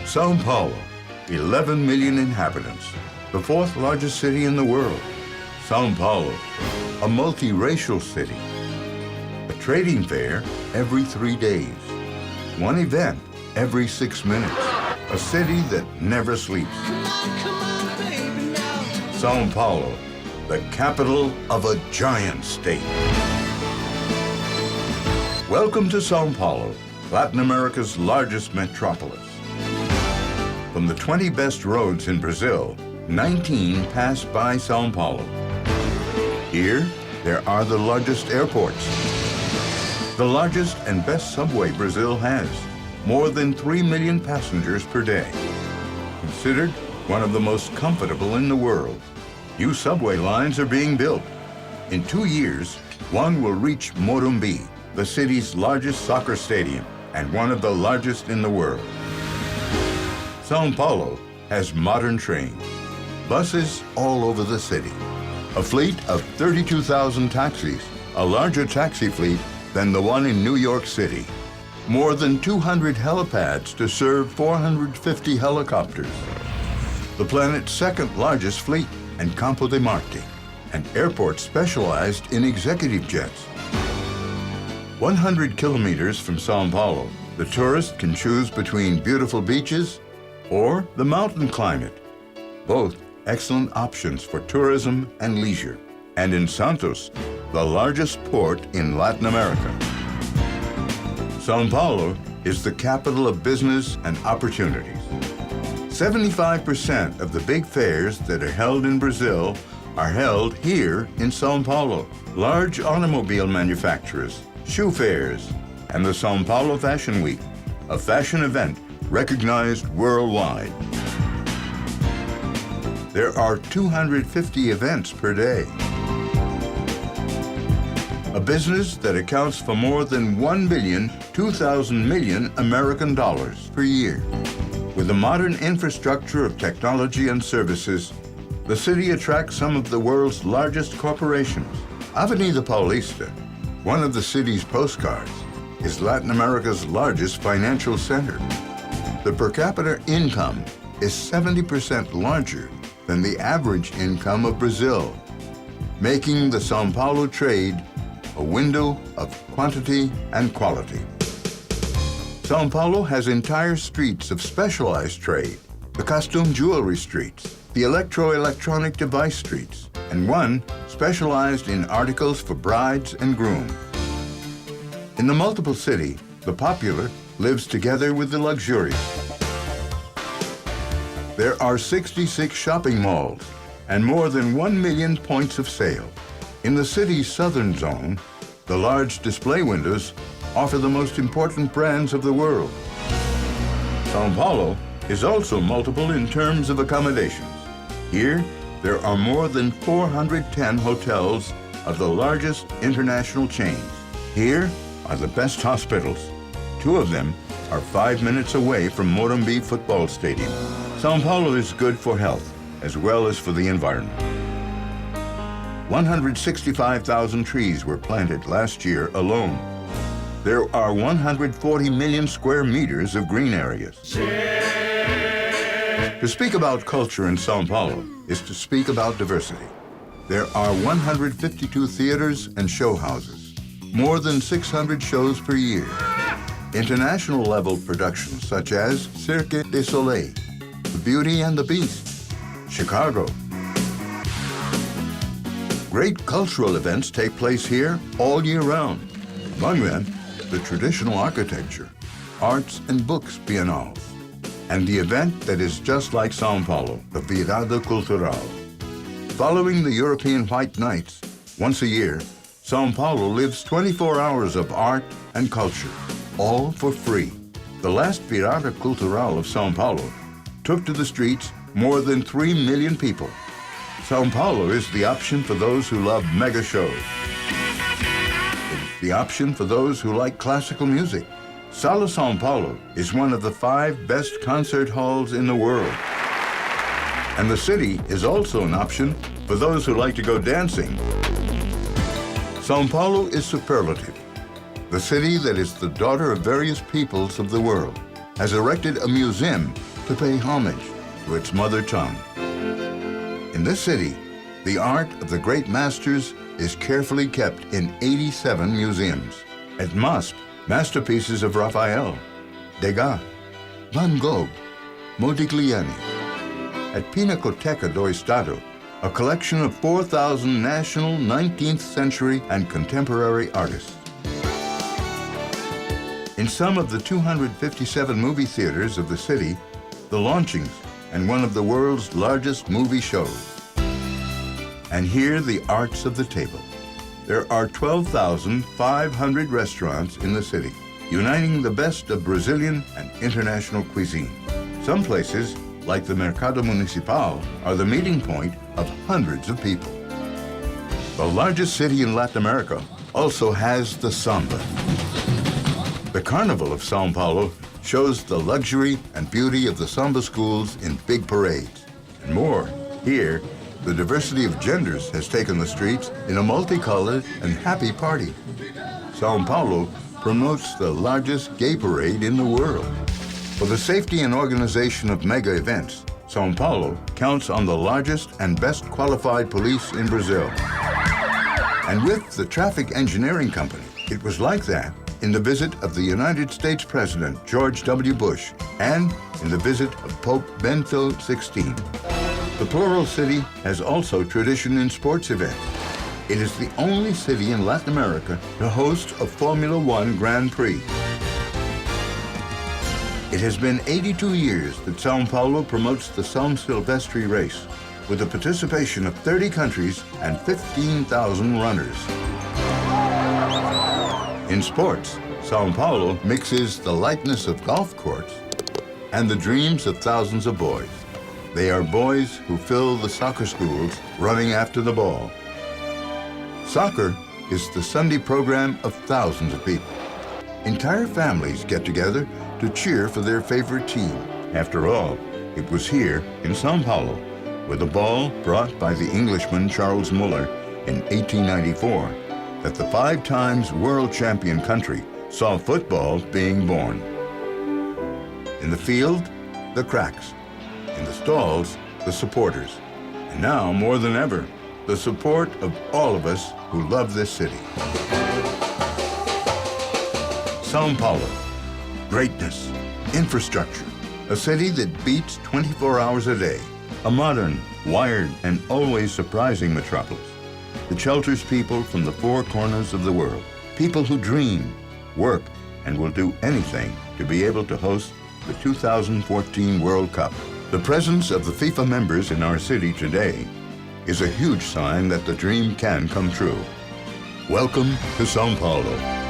São Paulo, 11 million inhabitants, the fourth largest city in the world. São Paulo, a multiracial city. A trading fair every 3 days. One event every 6 minutes. A city that never sleeps. São Paulo, the capital of a giant state. Welcome to São Paulo, Latin America's largest metropolis. From the 20 best roads in Brazil, 19 pass by São Paulo. Here, there are the largest airports. The largest and best subway Brazil has. More than 3 million passengers per day. Considered one of the most comfortable in the world. New subway lines are being built. In 2 years, one will reach Morumbi, the city's largest soccer stadium and one of the largest in the world. São Paulo has modern trains, buses all over the city, a fleet of 32,000 taxis, a larger taxi fleet than the one in New York City. More than 200 helipads to serve 450 helicopters. The planet's second largest fleet in Campo de Marte, an airport specialized in executive jets. 100 kilometers from São Paulo, the tourist can choose between beautiful beaches or the mountain climate. Both excellent options for tourism and leisure. And in Santos, the largest port in Latin America. São Paulo is the capital of business and opportunities. 75% of the big fairs that are held in Brazil are held here in São Paulo. Large automobile manufacturers, shoe fairs, and the São Paulo Fashion Week, a fashion event recognized worldwide. There are 250 events per day. A business that accounts for more than 1,200 million American dollars per year. With a modern infrastructure of technology and services, the city attracts some of the world's largest corporations. Avenida Paulista, one of the city's postcards, is Latin America's largest financial center. The per capita income is 70% larger than the average income of Brazil, making the São Paulo trade a window of quantity and quality. São Paulo has entire streets of specialized trade, the costume jewelry streets, the electro-electronic device streets, and one specialized in articles for brides and grooms. In the multiple city, the popular lives together with the luxurious. There are 66 shopping malls and more than 1 million points of sale. In the city's southern zone, the large display windows offer the most important brands of the world. São Paulo is also multiple in terms of accommodations. Here, there are more than 410 hotels of the largest international chains. Here are the best hospitals. 2 of them are 5 minutes away from Morumbi Football Stadium. São Paulo is good for health as well as for the environment. 165,000 trees were planted last year alone. There are 140 million square meters of green areas. To speak about culture in São Paulo is to speak about diversity. There are 152 theaters and show houses, more than 600 shows per year. International level productions such as Cirque du Soleil, The Beauty and the Beast, Chicago. Great cultural events take place here all year round. Among them, the traditional architecture, arts and books biennales, and the event that is just like São Paulo, the Virada Cultural. Following the European White Nights, once a year, São Paulo lives 24 hours of art and culture, all for free. The last Virada Cultural of São Paulo took to the streets more than 3 million people. São Paulo is the option for those who love mega shows. It's the option for those who like classical music. Sala São Paulo is one of the 5 best concert halls in the world. And the city is also an option for those who like to go dancing. São Paulo is superlative. The city that is the daughter of various peoples of the world has erected a museum to pay homage to its mother tongue. In this city, the art of the great masters is carefully kept in 87 museums. At MASP, masterpieces of Raphael, Degas, Van Gogh, Modigliani. At Pinacoteca do Estado, a collection of 4,000 national 19th century and contemporary artists. In some of the 257 movie theaters of the city, the launchings and one of the world's largest movie shows. And here, the arts of the table. There are 12,500 restaurants in the city, uniting the best of Brazilian and international cuisine. Some places, like the Mercado Municipal, are the meeting point of hundreds of people. The largest city in Latin America also has the samba. The Carnival of São Paulo shows the luxury and beauty of the samba schools in big parades. And more, here, the diversity of genders has taken the streets in a multicolored and happy party. São Paulo promotes the largest gay parade in the world. For the safety and organization of mega events, São Paulo counts on the largest and best qualified police in Brazil. And with the traffic engineering company, it was like that in the visit of the United States President George W. Bush and in the visit of Pope Bento XVI. The Plural City has also tradition in sports events. It is the only city in Latin America to host a Formula One Grand Prix. It has been 82 years that São Paulo promotes the São Silvestre race, with the participation of 30 countries and 15,000 runners. In sports, São Paulo mixes the lightness of golf courts and the dreams of thousands of boys. They are boys who fill the soccer schools running after the ball. Soccer is the Sunday program of thousands of people. Entire families get together to cheer for their favorite team. After all, it was here in São Paulo, with a ball brought by the Englishman Charles Muller in 1894, that the 5 times world champion country saw football being born. In the field, the cracks. In the stalls, the supporters. And now, more than ever, the support of all of us who love this city. São Paulo. Greatness. Infrastructure. A city that beats 24 hours a day. A modern, wired, and always surprising metropolis. It shelters people from the 4 corners of the world. People who dream, work, and will do anything to be able to host the 2014 World Cup. The presence of the FIFA members in our city today is a huge sign that the dream can come true. Welcome to São Paulo.